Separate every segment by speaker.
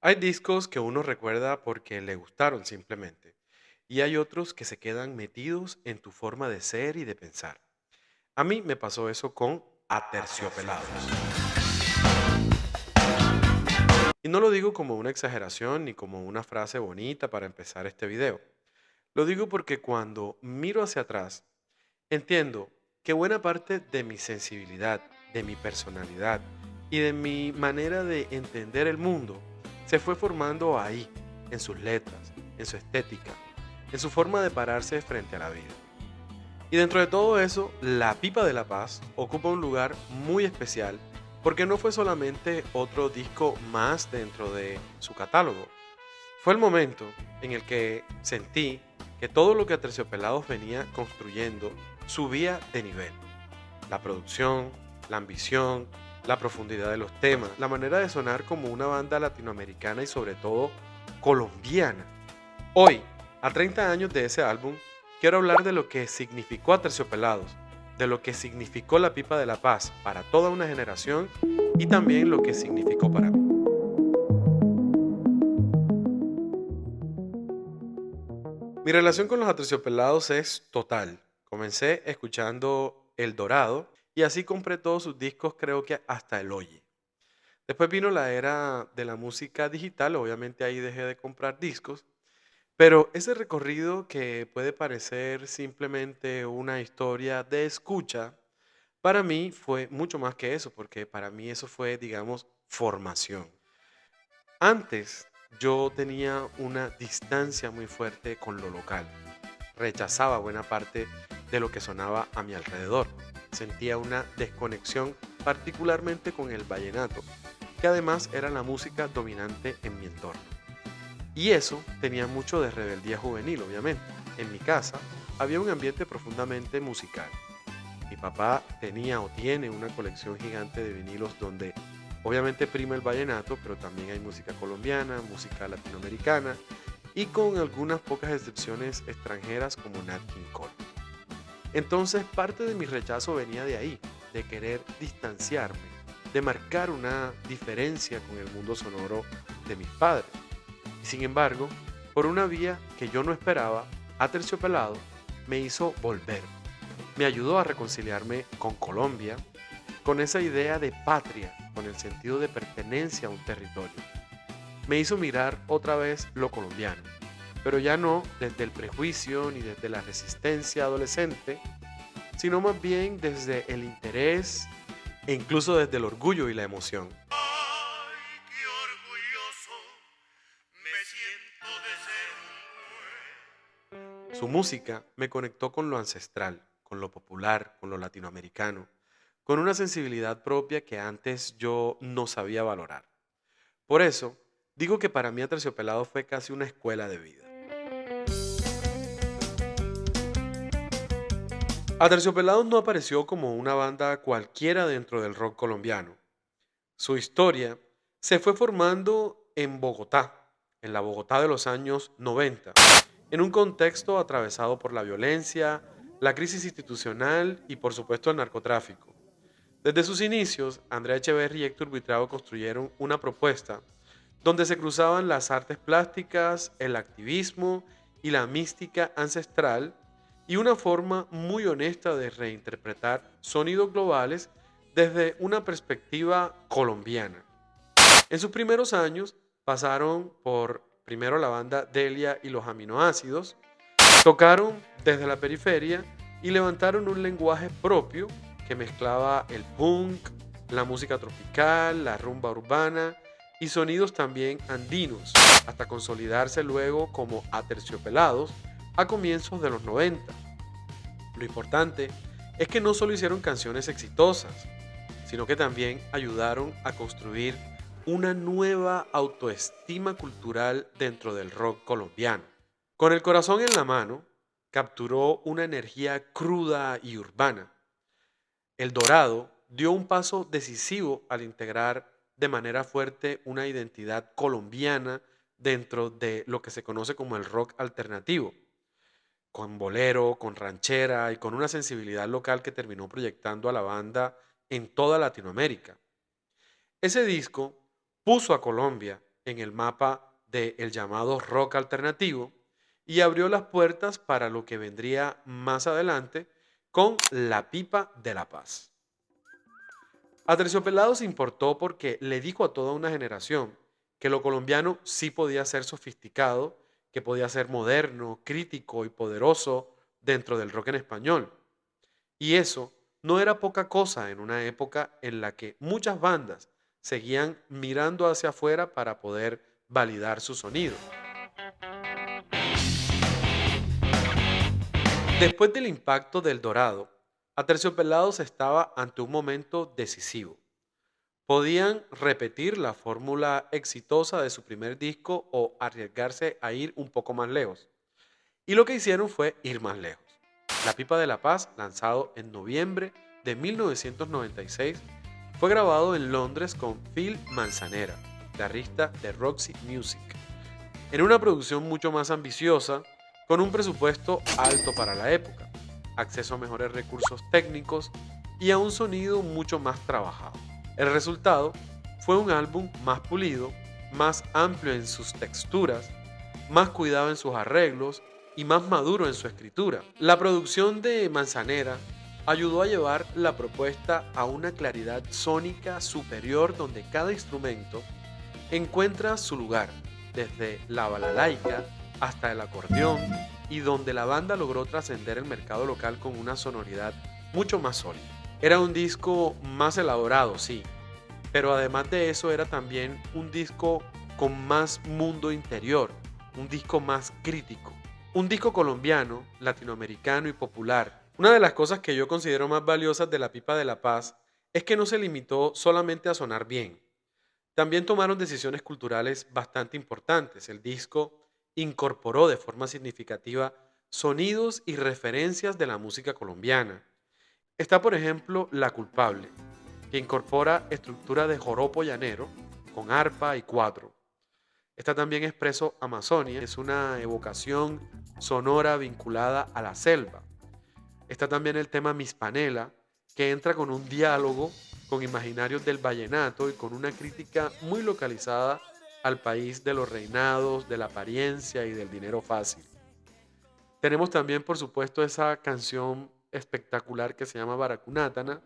Speaker 1: Hay discos que uno recuerda porque le gustaron simplemente, y hay otros que se quedan metidos en tu forma de ser y de pensar. A mí me pasó eso con Aterciopelados. Y no lo digo como una exageración ni como una frase bonita para empezar este video. Lo digo porque cuando miro hacia atrás, entiendo que buena parte de mi sensibilidad, de mi personalidad y de mi manera de entender el mundo se fue formando ahí, en sus letras, en su estética, en su forma de pararse frente a la vida. Y dentro de todo eso, La Pipa de la Paz ocupa un lugar muy especial porque no fue solamente otro disco más dentro de su catálogo. Fue el momento en el que sentí que todo lo que Aterciopelados venía construyendo subía de nivel. La producción, la ambición, la profundidad de los temas, la manera de sonar como una banda latinoamericana y sobre todo colombiana. Hoy, a 30 años de ese álbum, quiero hablar de lo que significó Aterciopelados, de lo que significó La Pipa de la Paz para toda una generación y también lo que significó para mí. Mi relación con los Aterciopelados es total. Comencé escuchando El Dorado y así compré todos sus discos, creo que hasta el Oye. Después vino la era de la música digital, obviamente ahí dejé de comprar discos, pero ese recorrido que puede parecer simplemente una historia de escucha, para mí fue mucho más que eso, porque para mí eso fue, digamos, formación. Antes yo tenía una distancia muy fuerte con lo local. Rechazaba buena parte de lo que sonaba a mi alrededor. Sentía una desconexión particularmente con el vallenato, que además era la música dominante en mi entorno. Y eso tenía mucho de rebeldía juvenil, obviamente. En mi casa había un ambiente profundamente musical. Mi papá tenía o tiene una colección gigante de vinilos donde obviamente prima el vallenato, pero también hay música colombiana, música latinoamericana y con algunas pocas excepciones extranjeras como Nat King Cole. Entonces parte de mi rechazo venía de ahí, de querer distanciarme, de marcar una diferencia con el mundo sonoro de mis padres. Y sin embargo, por una vía que yo no esperaba, Aterciopelado me hizo volver. Me ayudó a reconciliarme con Colombia, con esa idea de patria, con el sentido de pertenencia a un territorio. Me hizo mirar otra vez lo colombiano, pero ya no desde el prejuicio ni desde la resistencia adolescente, sino más bien desde el interés e incluso desde el orgullo y la emoción.
Speaker 2: Ay, qué orgulloso me siento de ser
Speaker 1: Su música me conectó con lo ancestral, con lo popular, con lo latinoamericano, con una sensibilidad propia que antes yo no sabía valorar. Por eso, digo que para mí Aterciopelado fue casi una escuela de vida. Aterciopelados no apareció como una banda cualquiera dentro del rock colombiano. Su historia se fue formando en Bogotá, en la Bogotá de los años 90, en un contexto atravesado por la violencia, la crisis institucional y por supuesto el narcotráfico. Desde sus inicios, Andrea Echeverry y Héctor Buitrago construyeron una propuesta donde se cruzaban las artes plásticas, el activismo y la mística ancestral y una forma muy honesta de reinterpretar sonidos globales desde una perspectiva colombiana. En sus primeros años pasaron por primero la banda Delia y los aminoácidos, tocaron desde la periferia y levantaron un lenguaje propio que mezclaba el punk, la música tropical, la rumba urbana y sonidos también andinos, hasta consolidarse luego como Aterciopelados a comienzos de los 90. Lo importante es que no solo hicieron canciones exitosas, sino que también ayudaron a construir una nueva autoestima cultural dentro del rock colombiano. Con el corazón en la mano, capturó una energía cruda y urbana. El Dorado dio un paso decisivo al integrar de manera fuerte una identidad colombiana dentro de lo que se conoce como el rock alternativo, con bolero, con ranchera y con una sensibilidad local que terminó proyectando a la banda en toda Latinoamérica. Ese disco puso a Colombia en el mapa del llamado rock alternativo y abrió las puertas para lo que vendría más adelante con La Pipa de la Paz. Aterciopelados se importó porque le dijo a toda una generación que lo colombiano sí podía ser sofisticado, que podía ser moderno, crítico y poderoso dentro del rock en español. Y eso no era poca cosa en una época en la que muchas bandas seguían mirando hacia afuera para poder validar su sonido. Después del impacto del Dorado, Aterciopelados estaba ante un momento decisivo. Podían repetir la fórmula exitosa de su primer disco o arriesgarse a ir un poco más lejos. Y lo que hicieron fue ir más lejos. La Pipa de la Paz, lanzado en noviembre de 1996, fue grabado en Londres con Phil Manzanera, guitarrista de Roxy Music, en una producción mucho más ambiciosa, con un presupuesto alto para la época, acceso a mejores recursos técnicos y a un sonido mucho más trabajado. El resultado fue un álbum más pulido, más amplio en sus texturas, más cuidado en sus arreglos y más maduro en su escritura. La producción de Manzanera ayudó a llevar la propuesta a una claridad sónica superior donde cada instrumento encuentra su lugar, desde la balalaica hasta el acordeón, y donde la banda logró trascender el mercado local con una sonoridad mucho más sólida. Era un disco más elaborado, sí, pero además de eso era también un disco con más mundo interior, un disco más crítico, un disco colombiano, latinoamericano y popular. Una de las cosas que yo considero más valiosas de La Pipa de la Paz es que no se limitó solamente a sonar bien. También tomaron decisiones culturales bastante importantes. El disco incorporó de forma significativa sonidos y referencias de la música colombiana. Está, por ejemplo, La Culpable, que incorpora estructura de joropo llanero con arpa y cuatro. Está también Expreso Amazonia, es una evocación sonora vinculada a la selva. Está también el tema Mispanela, que entra con un diálogo con imaginarios del vallenato y con una crítica muy localizada al país de los reinados, de la apariencia y del dinero fácil. Tenemos también, por supuesto, esa canción espectacular que se llama Baracunátana,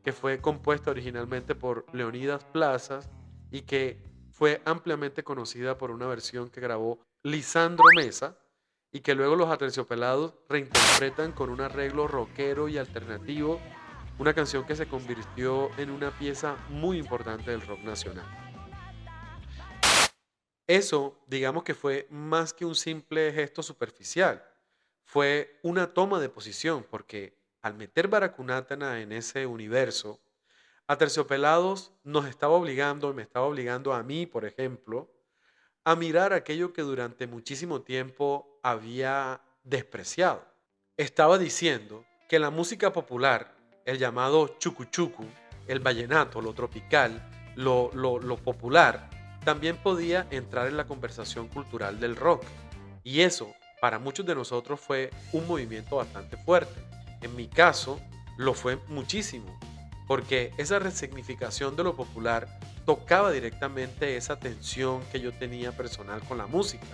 Speaker 1: que fue compuesta originalmente por Leonidas Plazas y que fue ampliamente conocida por una versión que grabó Lisandro Mesa y que luego los Aterciopelados reinterpretan con un arreglo rockero y alternativo, una canción que se convirtió en una pieza muy importante del rock nacional. Eso, digamos que fue más que un simple gesto superficial, fue una toma de posición, porque al meter Baracunátana en ese universo, Aterciopelados nos estaba obligando, me estaba obligando a mí, por ejemplo, a mirar aquello que durante muchísimo tiempo había despreciado. Estaba diciendo que la música popular, el llamado chucuchucu, el vallenato, lo tropical, lo popular, también podía entrar en la conversación cultural del rock. Y eso, para muchos de nosotros, fue un movimiento bastante fuerte. En mi caso, lo fue muchísimo, porque esa resignificación de lo popular tocaba directamente esa tensión que yo tenía personal con la música.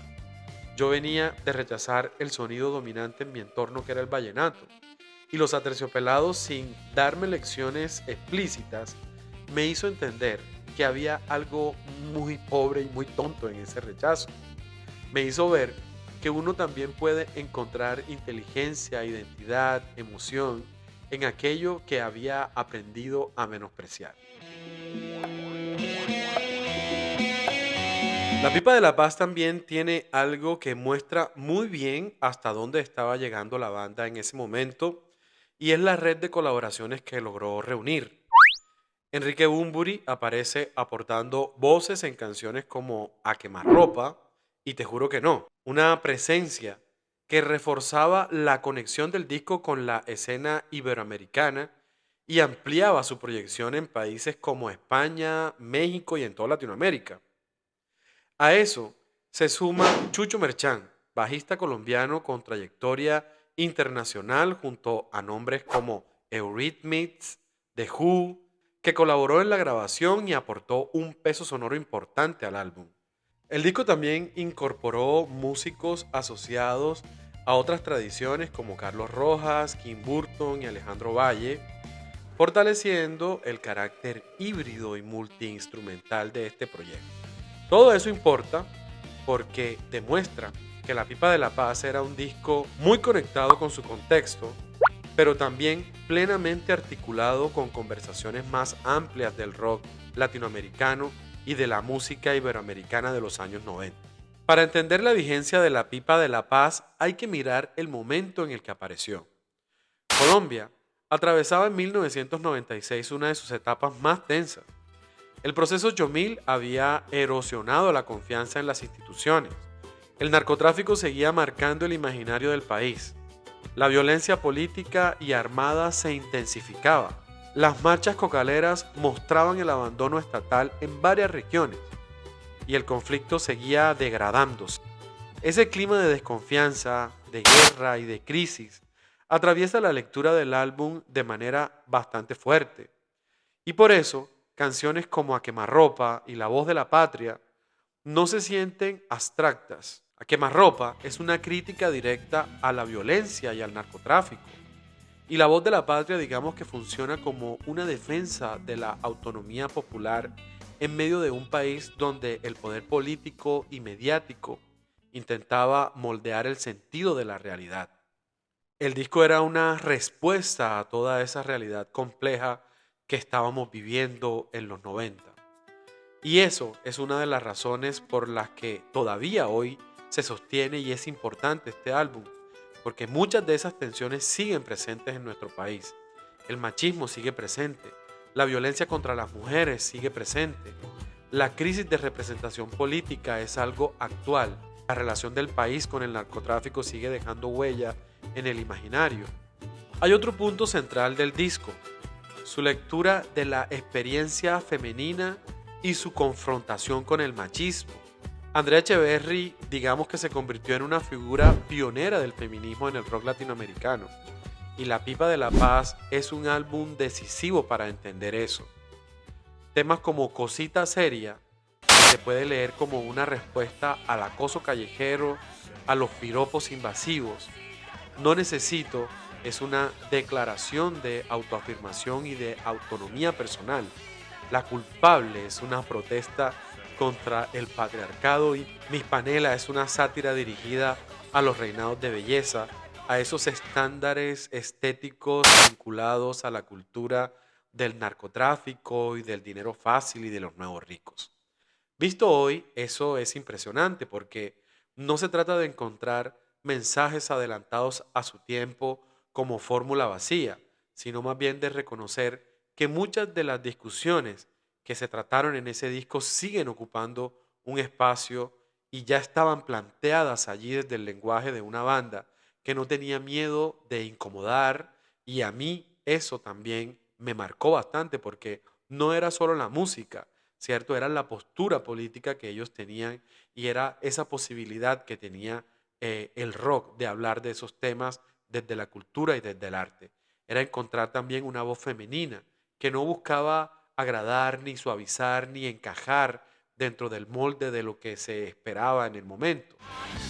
Speaker 1: Yo venía de rechazar el sonido dominante en mi entorno, que era el vallenato, y los Aterciopelados, sin darme lecciones explícitas, me hizo entender que había algo muy pobre y muy tonto en ese rechazo. Me hizo ver que uno también puede encontrar inteligencia, identidad, emoción en aquello que había aprendido a menospreciar. La Pipa de la Paz también tiene algo que muestra muy bien hasta dónde estaba llegando la banda en ese momento, y es la red de colaboraciones que logró reunir. Enrique Bunbury aparece aportando voces en canciones como A quemarropa y Te juro que no, una presencia que reforzaba la conexión del disco con la escena iberoamericana y ampliaba su proyección en países como España, México y en toda Latinoamérica. A eso se suma Chucho Merchán, bajista colombiano con trayectoria internacional junto a nombres como Eurythmics, The Who, que colaboró en la grabación y aportó un peso sonoro importante al álbum. El disco también incorporó músicos asociados a otras tradiciones como Carlos Rojas, Kim Burton y Alejandro Valle, fortaleciendo el carácter híbrido y multiinstrumental de este proyecto. Todo eso importa porque demuestra que La Pipa de la Paz era un disco muy conectado con su contexto, pero también plenamente articulado con conversaciones más amplias del rock latinoamericano y de la música iberoamericana de los años 90. Para entender la vigencia de La Pipa de la Paz hay que mirar el momento en el que apareció. Colombia atravesaba en 1996 una de sus etapas más tensas. El proceso Yomil había erosionado la confianza en las instituciones. El narcotráfico seguía marcando el imaginario del país. La violencia política y armada se intensificaba. Las marchas cocaleras mostraban el abandono estatal en varias regiones y el conflicto seguía degradándose. Ese clima de desconfianza, de guerra y de crisis atraviesa la lectura del álbum de manera bastante fuerte. Y por eso, canciones como A Quemarropa y La Voz de la Patria no se sienten abstractas. A Quemarropa es una crítica directa a la violencia y al narcotráfico. Y La Voz de la Patria, digamos que funciona como una defensa de la autonomía popular en medio de un país donde el poder político y mediático intentaba moldear el sentido de la realidad. El disco era una respuesta a toda esa realidad compleja que estábamos viviendo en los 90. Y eso es una de las razones por las que todavía hoy se sostiene y es importante este álbum, porque muchas de esas tensiones siguen presentes en nuestro país. El machismo sigue presente, la violencia contra las mujeres sigue presente, la crisis de representación política es algo actual, la relación del país con el narcotráfico sigue dejando huella en el imaginario. Hay otro punto central del disco, su lectura de la experiencia femenina y su confrontación con el machismo. Andrea Echeverry, digamos que se convirtió en una figura pionera del feminismo en el rock latinoamericano, y La Pipa de la Paz es un álbum decisivo para entender eso. Temas como Cosita Seria se puede leer como una respuesta al acoso callejero, a los piropos invasivos. No necesito es una declaración de autoafirmación y de autonomía personal. La culpable es una protesta contra el patriarcado y Mis Panela es una sátira dirigida a los reinados de belleza, a esos estándares estéticos vinculados a la cultura del narcotráfico y del dinero fácil y de los nuevos ricos. Visto hoy, eso es impresionante porque no se trata de encontrar mensajes adelantados a su tiempo como fórmula vacía, sino más bien de reconocer que muchas de las discusiones que se trataron en ese disco siguen ocupando un espacio y ya estaban planteadas allí desde el lenguaje de una banda que no tenía miedo de incomodar, y a mí eso también me marcó bastante porque no era solo la música, ¿cierto? Era la postura política que ellos tenían y era esa posibilidad que tenía el rock de hablar de esos temas desde la cultura y desde el arte. Era encontrar también una voz femenina que no buscaba agradar, ni suavizar, ni encajar dentro del molde de lo que se esperaba en el momento.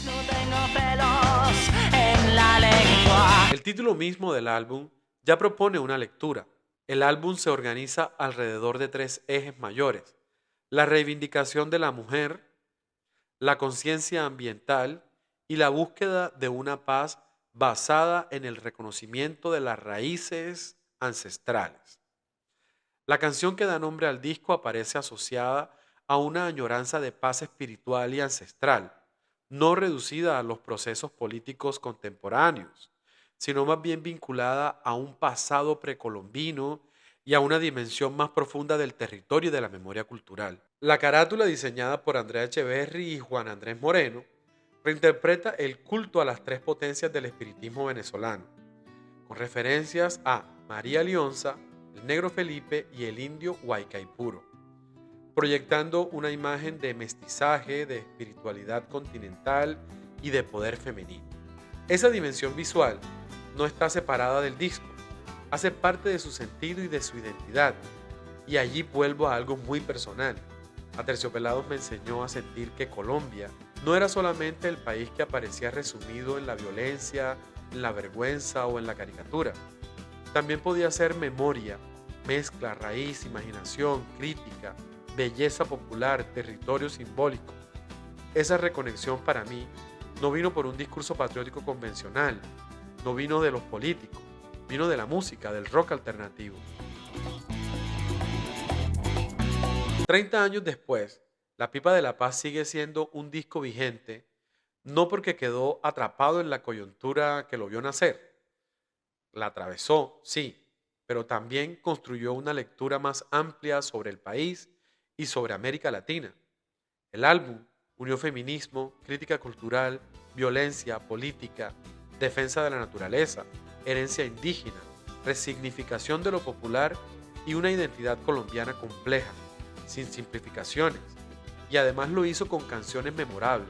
Speaker 1: No tengo pelos en la lengua. El título mismo del álbum ya propone una lectura. El álbum se organiza alrededor de tres ejes mayores: la reivindicación de la mujer, la conciencia ambiental y la búsqueda de una paz basada en el reconocimiento de las raíces ancestrales. La canción que da nombre al disco aparece asociada a una añoranza de paz espiritual y ancestral, no reducida a los procesos políticos contemporáneos, sino más bien vinculada a un pasado precolombino y a una dimensión más profunda del territorio y de la memoria cultural. La carátula, diseñada por Andrea Echeverry y Juan Andrés Moreno, reinterpreta el culto a las tres potencias del espiritismo venezolano, con referencias a María Lionza, el Negro Felipe y el Indio Huaycaipuro, proyectando una imagen de mestizaje, de espiritualidad continental y de poder femenino. Esa dimensión visual no está separada del disco, hace parte de su sentido y de su identidad, y allí vuelvo a algo muy personal. Aterciopelados me enseñó a sentir que Colombia no era solamente el país que aparecía resumido en la violencia, en la vergüenza o en la caricatura. También podía ser memoria, mezcla, raíz, imaginación, crítica, belleza popular, territorio simbólico. Esa reconexión para mí no vino por un discurso patriótico convencional, no vino de los políticos, vino de la música, del rock alternativo. 30 años después, La Pipa de la Paz sigue siendo un disco vigente, no porque quedó atrapado en la coyuntura que lo vio nacer. La atravesó, sí, pero también construyó una lectura más amplia sobre el país y sobre América Latina. El álbum unió feminismo, crítica cultural, violencia, política, defensa de la naturaleza, herencia indígena, resignificación de lo popular y una identidad colombiana compleja, sin simplificaciones, y además lo hizo con canciones memorables,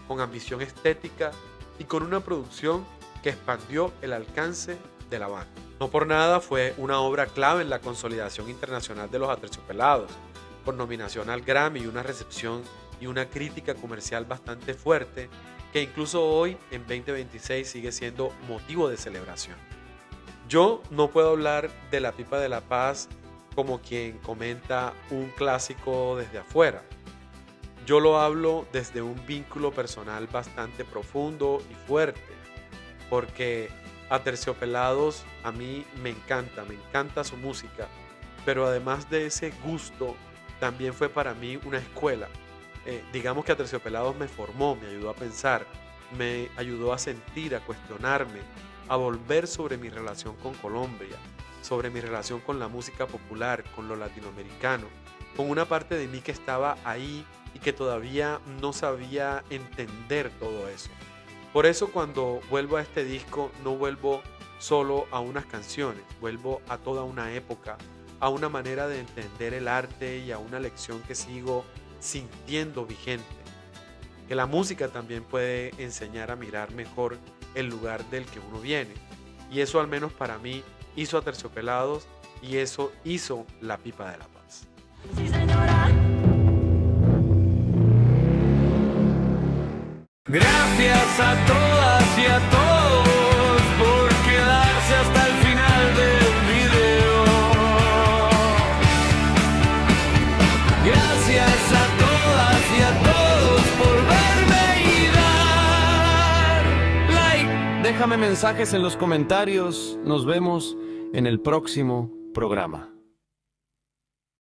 Speaker 1: con ambición estética y con una producción que expandió el alcance de la banda. No por nada fue una obra clave en la consolidación internacional de los Aterciopelados, con nominación al Grammy y una recepción y una crítica comercial bastante fuerte, que incluso hoy, en 2026, sigue siendo motivo de celebración. Yo no puedo hablar de La Pipa de la Paz como quien comenta un clásico desde afuera. Yo lo hablo desde un vínculo personal bastante profundo y fuerte, porque Aterciopelados a mí me encanta su música, pero además de ese gusto, también fue para mí una escuela. Digamos que Aterciopelados me formó, me ayudó a pensar, me ayudó a sentir, a cuestionarme, a volver sobre mi relación con Colombia, sobre mi relación con la música popular, con lo latinoamericano, con una parte de mí que estaba ahí y que todavía no sabía entender todo eso. Por eso cuando vuelvo a este disco no vuelvo solo a unas canciones, vuelvo a toda una época, a una manera de entender el arte y a una lección que sigo sintiendo vigente. Que la música también puede enseñar a mirar mejor el lugar del que uno viene. Y eso al menos para mí hizo Aterciopelados y eso hizo La Pipa de la Paz.
Speaker 3: Sí, señora.
Speaker 4: Gracias a todas y a todos por quedarse hasta el final del video. Gracias a todas y a todos por verme y dar like. Déjame mensajes en los comentarios. Nos vemos en el próximo programa.